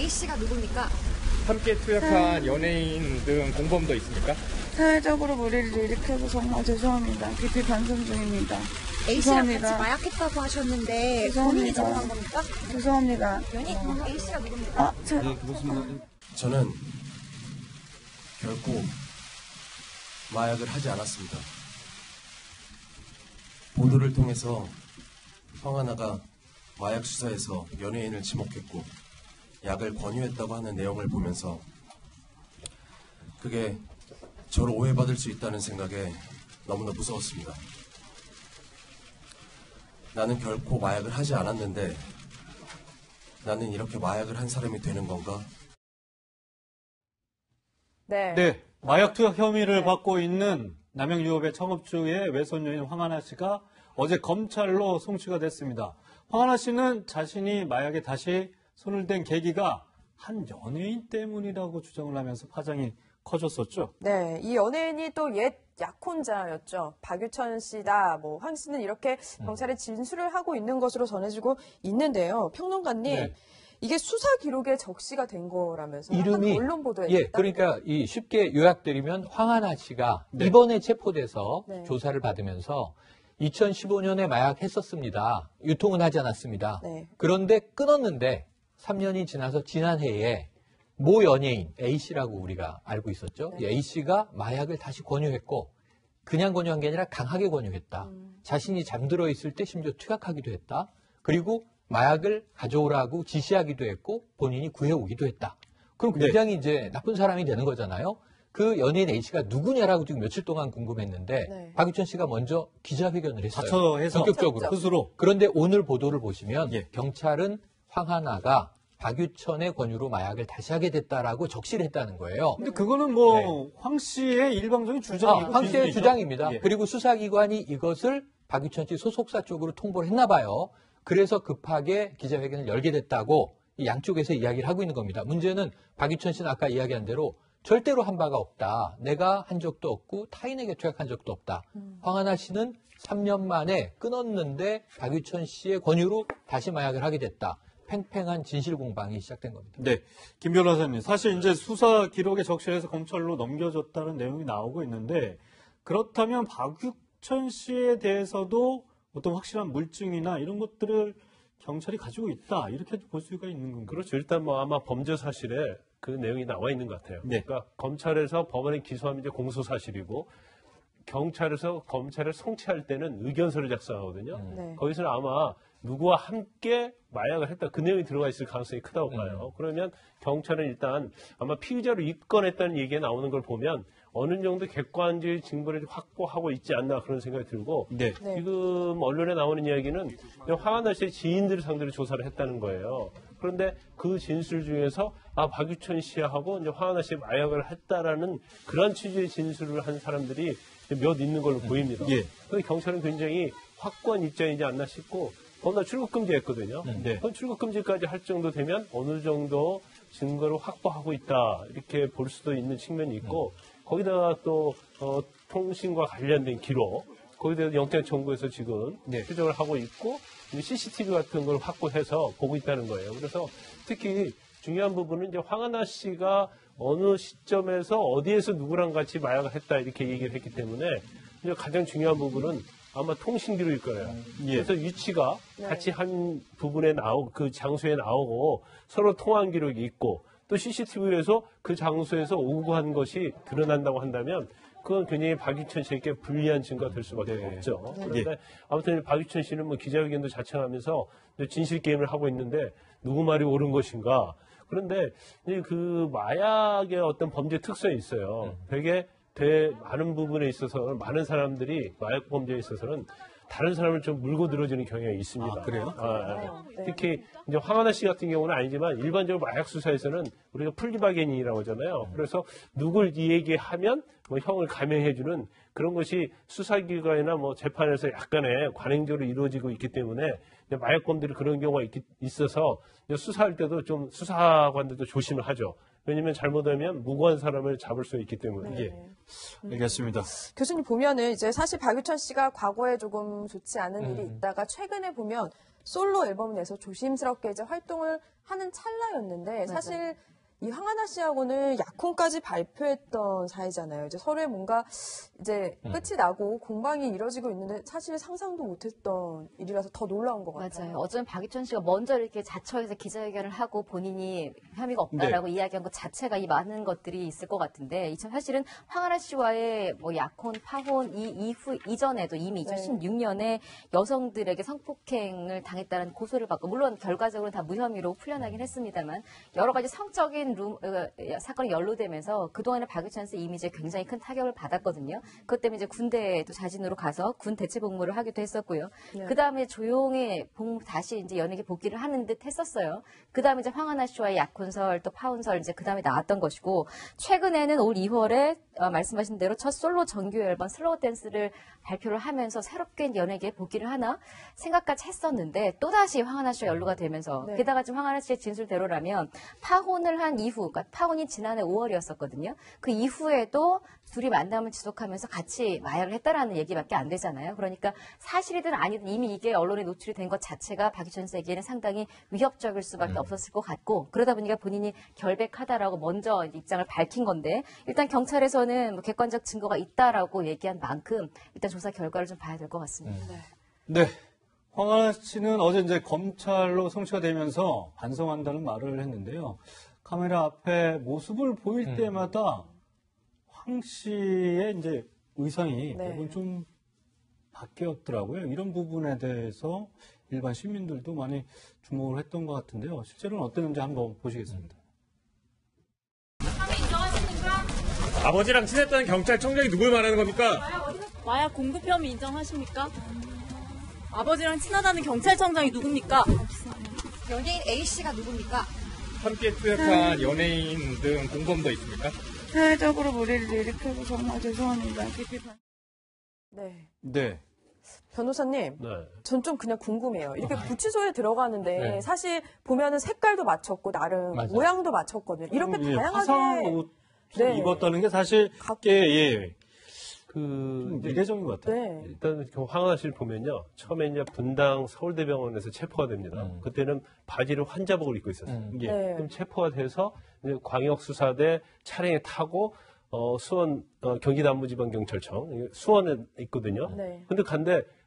A씨가 누굽니까? 함께 투약한 연예인 등 공범도 있습니까? 사회적으로 무리를 일으켜서 정말 죄송합니다. 깊이 반성 중입니다. A씨랑 죄송합니다. 같이 마약했다고 하셨는데 본인이 죄송합니다. 전화한 겁니까? 죄송합니다. 연예인 A씨가 누굽니까? 저는 결코 마약을 하지 않았습니다. 보도를 통해서 황하나가 마약 수사에서 연예인을 지목했고 약을 권유했다고 하는 내용을 보면서 그게 저를 오해받을 수 있다는 생각에 너무나 무서웠습니다. 나는 결코 마약을 하지 않았는데 나는 이렇게 마약을 한 사람이 되는 건가? 네. 마약 투약 혐의를 받고 있는 남양유업의 창업주의 외손녀인 황하나 씨가 어제 검찰로 송치가 됐습니다. 황하나 씨는 자신이 마약에 다시 손을 댄 계기가 한 연예인 때문이라고 주장을 하면서 파장이 커졌었죠. 네, 이 연예인이 또 옛 약혼자였죠. 박유천 씨다, 황 씨는 이렇게 경찰에 진술을 하고 있는 것으로 전해지고 있는데요. 평론가님, 네. 이게 수사 기록에 적시가 된 거라면서요? 이름이 한 언론 보도에 예, 그러니까 이 쉽게 요약드리면 황하나 씨가 네. 이번에 체포돼서 네. 조사를 받으면서 2015년에 마약했었습니다. 유통은 하지 않았습니다. 네. 그런데 끊었는데 3년이 지나서 지난해에 모 연예인 A씨라고 우리가 알고 있었죠. 네. 이 A씨가 마약을 다시 권유했고 그냥 권유한 게 아니라 강하게 권유했다. 자신이 잠들어 있을 때 심지어 투약하기도 했다. 그리고 마약을 가져오라고 지시하기도 했고 본인이 구해오기도 했다. 그럼 굉장히 이제 나쁜 사람이 되는 거잖아요. 그 연예인 A씨가 누구냐라고 지금 며칠 동안 궁금했는데 네. 박유천 씨가 먼저 기자회견을 했어요. 자처해서 본격적으로. 스스로. 그런데 오늘 보도를 보시면 예. 경찰은 황하나가 박유천의 권유로 마약을 다시 하게 됐다라고 적시를 했다는 거예요. 근데 그거는 황 씨의 일방적인 주장이고 황 씨의 진술이죠. 주장입니다. 예. 그리고 수사기관이 이것을 박유천 씨 소속사 쪽으로 통보를 했나 봐요. 그래서 급하게 기자회견을 열게 됐다고 이 양쪽에서 이야기를 하고 있는 겁니다. 문제는 박유천 씨는 아까 이야기한 대로 절대로 한 바가 없다. 내가 한 적도 없고 타인에게 투약한 적도 없다. 황하나 씨는 3년 만에 끊었는데 박유천 씨의 권유로 다시 마약을 하게 됐다. 팽팽한 진실 공방이 시작된 겁니다. 네, 김 변호사님, 사실 이제 수사 기록에 적시해서 검찰로 넘겨졌다는 내용이 나오고 있는데 그렇다면 박유천 씨에 대해서도 어떤 확실한 물증이나 이런 것들을 경찰이 가지고 있다 이렇게 볼 수가 있는 건가요? 그렇죠. 일단 아마 범죄 사실에 그 내용이 나와 있는 것 같아요. 네. 그러니까 검찰에서 법원에 기소하면 이제 공소 사실이고 경찰에서 검찰을 송치할 때는 의견서를 작성하거든요. 네. 거기서는 아마 누구와 함께 마약을 했다 그 내용이 들어가 있을 가능성이 크다고 봐요. 그러면 경찰은 일단 아마 피의자로 입건했다는 얘기가 나오는 걸 보면 어느 정도 객관적인 증거를 확보하고 있지 않나 그런 생각이 들고 네. 네. 지금 언론에 나오는 이야기는 황하나 씨의 지인들을 상대로 조사를 했다는 거예요. 그런데 그 진술 중에서 박유천 씨하고 이제 황하나 씨 마약을 했다라는 그런 취지의 진술을 한 사람들이 몇 있는 걸로 보입니다. 예. 그래서 경찰은 굉장히 확고한 입장이지 않나 싶고 거기다 출국금지했거든요. 네. 그럼 출국금지까지 할 정도 되면 어느 정도 증거를 확보하고 있다 이렇게 볼 수도 있는 측면이 있고 거기다가 또 통신과 관련된 기록 거기에 대해서 영장 청구해서 지금 추정을 하고 있고 CCTV 같은 걸 확보해서 보고 있다는 거예요. 그래서 특히 중요한 부분은 이제 황하나 씨가 어느 시점에서 어디에서 누구랑 같이 마약을 했다 이렇게 얘기를 했기 때문에 이제 가장 중요한 부분은 아마 통신 기록일 거예요. 그래서 위치가 같이 한 부분에 그 장소에 나오고 서로 통화한 기록이 있고 또 CCTV에서 그 장소에서 오고 한 것이 드러난다고 한다면 그건 굉장히 박유천 씨에게 불리한 증거가 될 수밖에 없죠. 그런데 아무튼 박유천 씨는 기자회견도 자청하면서 진실 게임을 하고 있는데 누구 말이 옳은 것인가. 그런데 그 마약의 어떤 범죄 특성이 있어요. 되게 많은 부분에 있어서 많은 사람들이 마약 범죄에 있어서는 다른 사람을 좀 물고 늘어지는 경향이 있습니다. 그래요? 특히 이제 황하나 씨 같은 경우는 아니지만 일반적으로 마약 수사에서는 우리가 플리바겐이라고 하잖아요. 그래서 누굴 이 얘기하면 형을 감형해주는 그런 것이 수사기관이나 재판에서 약간의 관행적으로 이루어지고 있기 때문에 마약범들이 그런 경우가 있어서 수사할 때도 좀 수사관들도 조심을 하죠. 왜냐하면 잘못하면 무고한 사람을 잡을 수 있기 때문에. 예. 알겠습니다. 교수님 보면은 이제 사실 박유천 씨가 과거에 조금 좋지 않은 일이 있다가 최근에 보면 솔로 앨범을 내서 조심스럽게 이제 활동을 하는 찰나였는데 사실 이 황하나 씨하고는 약혼까지 발표했던 사이잖아요. 이제 서로의 뭔가 이제 끝이 나고 공방이 이뤄지고 있는데 사실 상상도 못했던 일이라서 더 놀라운 것 같아요. 맞아요. 어쩌면 박유천 씨가 먼저 이렇게 자처해서 기자회견을 하고 본인이 혐의가 없다라고 이야기한 것 자체가 이 많은 것들이 있을 것 같은데 이 참 사실은 황하나 씨와의 뭐 약혼, 파혼 이전에도 이미 2016년에 여성들에게 성폭행을 당했다는 고소를 받고 물론 결과적으로는 다 무혐의로 풀려나긴 했습니다만 여러 가지 성적인 사건이 연루되면서 그동안의 박유천 씨 이미지에 굉장히 큰 타격을 받았거든요. 그것 때문에 이제 군대에도 자진으로 가서 군 대체 복무를 하기도 했었고요. 그 다음에 조용히 다시 이제 연예계 복귀를 하는 듯 했었어요. 그 다음에 이제 황하나 씨와의 약혼설 또 파혼설 이제 그 다음에 나왔던 것이고 최근에는 올 2월에 말씀하신 대로 첫 솔로 정규 앨범 슬로우 댄스를 발표를 하면서 새롭게 연예계에 복귀를 하나 생각까지 했었는데 또다시 황하나 씨와 연루가 되면서 게다가 지금 황하나 씨의 진술대로라면 파혼을 한 이후, 그러니까 파혼이 지난해 5월이었었거든요. 그 이후에도 둘이 만남을 지속하면서 같이 마약을 했다라는 얘기밖에 안 되잖아요. 그러니까 사실이든 아니든 이미 이게 언론에 노출이 된 것 자체가 박유천 씨에게는 상당히 위협적일 수밖에 없었을 것 같고 그러다 보니까 본인이 결백하다라고 먼저 입장을 밝힌 건데 일단 경찰에서는 뭐 객관적 증거가 있다라고 얘기한 만큼 일단 조사 결과를 좀 봐야 될 것 같습니다. 네. 황하나 씨는 어제 이제 검찰로 송치가 되면서 반성한다는 말을 했는데요. 카메라 앞에 모습을 보일 때마다 황 씨의 이제 의상이 대부분 좀 바뀌었더라고요. 이런 부분에 대해서 일반 시민들도 많이 주목을 했던 것 같은데요. 실제로는 어땠는지 한번 보시겠습니다. 아버지랑 친했다는 경찰청장이 누굴 말하는 겁니까? 마약 공급 혐의 인정하십니까? 아버지랑 친하다는 경찰청장이 누굽니까? 연예인 A씨가 누굽니까? 함께 투약한 연예인 등 공범도 있습니까? 사회적으로 무리를 일으켜서 정말 죄송합니다. 깊이 네. 변호사님, 전 좀 그냥 궁금해요. 이렇게 구치소에 들어가는데 사실 보면은 색깔도 맞췄고 나름 모양도 맞췄거든요. 이렇게 다양하게 화사한 옷을 입었다는 게 사실 이례적인 것 같아요. 일단 황하나 씨를 보면요. 처음에 이제 분당 서울대병원에서 체포가 됩니다. 그때는 바지를 환자복을 입고 있었어요. 그럼 체포가 돼서 이제 광역수사대 차량에 타고 수원 경기남부지방경찰청 수원에 있거든요. 근데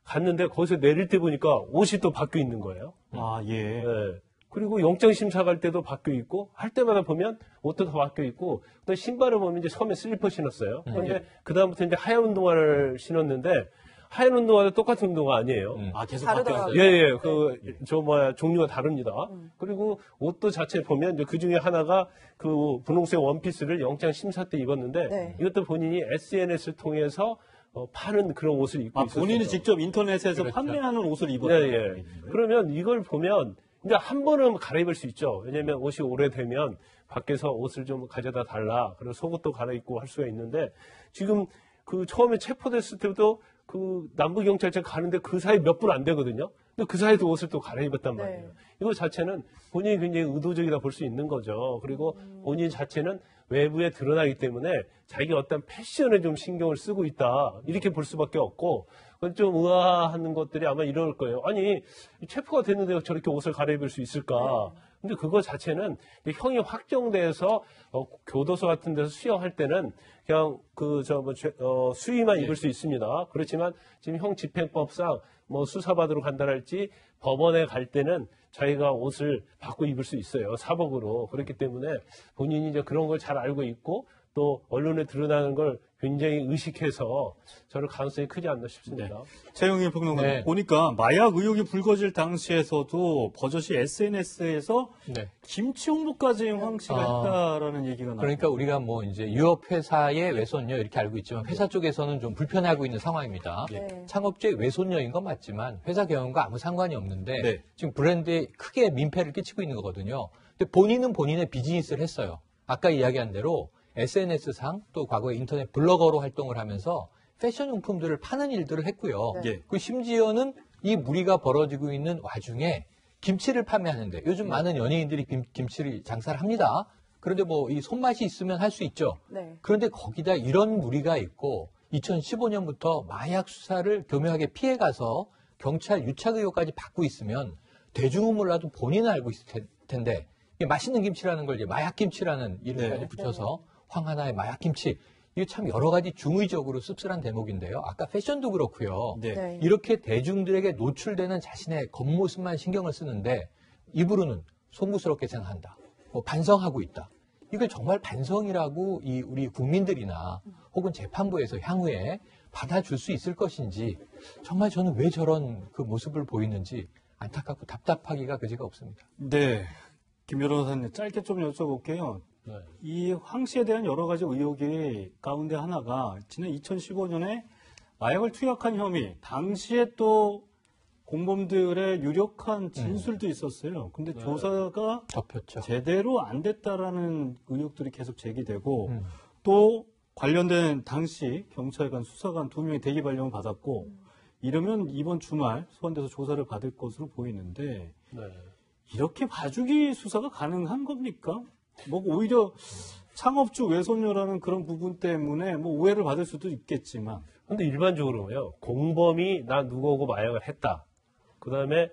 갔는데 거기서 내릴 때 보니까 옷이 또 바뀌어 있는 거예요. 그리고 영장심사 갈 때도 바뀌어 있고, 할 때마다 보면 옷도 다 바뀌어 있고, 또 신발을 보면 이제 처음에 슬리퍼 신었어요. 근데 그다음부터 이제 하얀 운동화를 신었는데, 하얀 운동화도 똑같은 운동화 아니에요. 계속 바뀌었어요. 종류가 다릅니다. 그리고 옷도 자체 보면 이제 그 중에 하나가 그 분홍색 원피스를 영장심사 때 입었는데, 이것도 본인이 SNS를 통해서 파는 그런 옷을 입고 있었어요. 본인이 직접 인터넷에서 판매하는 옷을 입었어요. 그러면 이걸 보면 이제 한 번은 갈아입을 수 있죠. 왜냐하면 옷이 오래되면 밖에서 옷을 좀 가져다 달라. 그리고 속옷도 갈아입고 할 수가 있는데 지금 그 처음에 체포됐을 때도 그 남부경찰청 가는데 그 사이 몇 분 안 되거든요. 근데 그 사이도 옷을 또 갈아입었단 말이에요. 이거 자체는 본인이 굉장히 의도적이다 볼 수 있는 거죠. 그리고 본인 자체는 외부에 드러나기 때문에 자기가 어떤 패션에 좀 신경을 쓰고 있다. 이렇게 볼 수밖에 없고 좀 의아한 것들이 아마 이럴 거예요. 아니, 체포가 됐는데 저렇게 옷을 갈아입을 수 있을까? 근데 그거 자체는 형이 확정돼서 교도소 같은 데서 수용할 때는 그냥 수의만 입을 수 있습니다. 그렇지만 지금 형 집행법상 뭐 수사받으러 간다랄지 법원에 갈 때는 자기가 옷을 바꿔 입을 수 있어요. 사복으로. 그렇기 때문에 본인이 이제 그런 걸 잘 알고 있고 또 언론에 드러나는 걸 굉장히 의식해서 저는 가능성이 크지 않나 싶습니다. 최영일 평론가 보니까 마약 의혹이 불거질 당시에서도 버젓이 SNS에서 김치 홍보까지 황 씨가 했다라는 얘기가 나와요. 그러니까 우리가 뭐 이제 유업 회사의 외손녀 이렇게 알고 있지만 회사 쪽에서는 좀 불편해하고 있는 상황입니다. 창업주의 외손녀인 건 맞지만 회사 경영과 아무 상관이 없는데 지금 브랜드에 크게 민폐를 끼치고 있는 거거든요. 근데 본인은 본인의 비즈니스를 했어요. 아까 이야기한 대로 SNS상 또 과거에 인터넷 블로거로 활동을 하면서 패션용품들을 파는 일들을 했고요. 그 심지어는 이 무리가 벌어지고 있는 와중에 김치를 판매하는데 요즘 많은 연예인들이 김치를 장사를 합니다. 그런데 뭐 이 손맛이 있으면 할 수 있죠. 그런데 거기다 이런 무리가 있고 2015년부터 마약 수사를 교묘하게 피해가서 경찰 유착 의혹까지 받고 있으면 대중은 몰라도 본인은 알고 있을 텐데 이 맛있는 김치라는 걸 이제 마약김치라는 이름까지 붙여서 황하나의 마약김치. 이게 참 여러 가지 중의적으로 씁쓸한 대목인데요. 아까 패션도 그렇고요. 네. 이렇게 대중들에게 노출되는 자신의 겉모습만 신경을 쓰는데 입으로는 송구스럽게 생각한다. 뭐 반성하고 있다. 이걸 정말 반성이라고 우리 국민들이나 혹은 재판부에서 향후에 받아줄 수 있을 것인지 정말 저는 왜 저런 그 모습을 보이는지 안타깝고 답답하기가 그지가 없습니다. 네. 김 변호사님 짧게 좀 여쭤볼게요. 이 황 씨에 대한 여러 가지 의혹이 가운데 하나가 지난 2015년에 마약을 투약한 혐의, 당시에 또 공범들의 유력한 진술도 있었어요. 근데 조사가 접혔죠. 제대로 안 됐다라는 의혹들이 계속 제기되고 또 관련된 당시 경찰관, 수사관 2명이 대기 발령을 받았고 이러면 이번 주말 소환돼서 조사를 받을 것으로 보이는데 이렇게 봐주기 수사가 가능한 겁니까? 뭐 오히려 창업주 외손녀라는 그런 부분 때문에 뭐 오해를 받을 수도 있겠지만. 근데 일반적으로요, 공범이 나 누구하고 마약을 했다. 그 다음에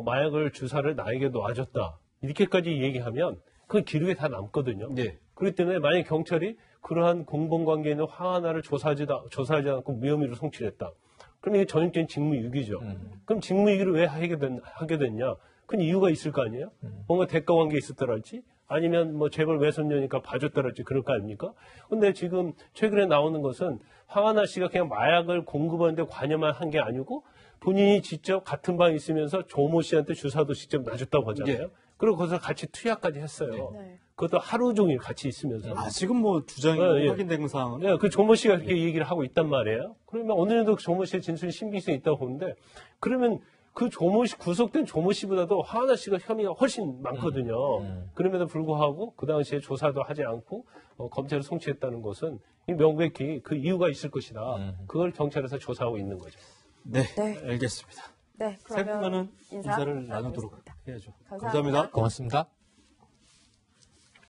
마약을 주사를 나에게 놔줬다. 이렇게까지 얘기하면 그건 기록에 다 남거든요. 네. 그렇기 때문에 만약 경찰이 그러한 공범 관계에 있는 황하나를 조사하지 않고 무혐의로 송치했다. 그럼 이게 전형적인 직무유기죠. 그럼 직무유기를 왜 하게 됐냐? 그건 이유가 있을 거 아니에요? 뭔가 대가 관계 있었더랄지, 아니면 뭐 재벌 외손녀니까 봐줬더랄지 그럴 거 아닙니까? 근데 지금 최근에 나오는 것은 황하나 씨가 그냥 마약을 공급하는데 관여만 한 게 아니고 본인이 직접 같은 방에 있으면서 조모 씨한테 주사도 직접 놔줬다고 하잖아요. 그리고 거기서 같이 투약까지 했어요. 그것도 하루 종일 같이 있으면서. 지금 뭐 주장이 확인된 사항은? 네, 그 조모 씨가 그렇게 얘기를 하고 있단 말이에요. 그러면 어느 정도 조모 씨의 진술이 신빙성이 있다고 보는데, 그러면 그 조모 씨, 구속된 조모 씨보다도 황하나 씨가 혐의가 훨씬 많거든요. 그럼에도 불구하고 그 당시에 조사도 하지 않고 검찰을 송치했다는 것은 명백히 그 이유가 있을 것이다. 그걸 경찰에서 조사하고 있는 거죠. 네, 알겠습니다. 네, 세 분과는 인사를 인사를 나누도록 해야죠. 감사합니다. 고맙습니다.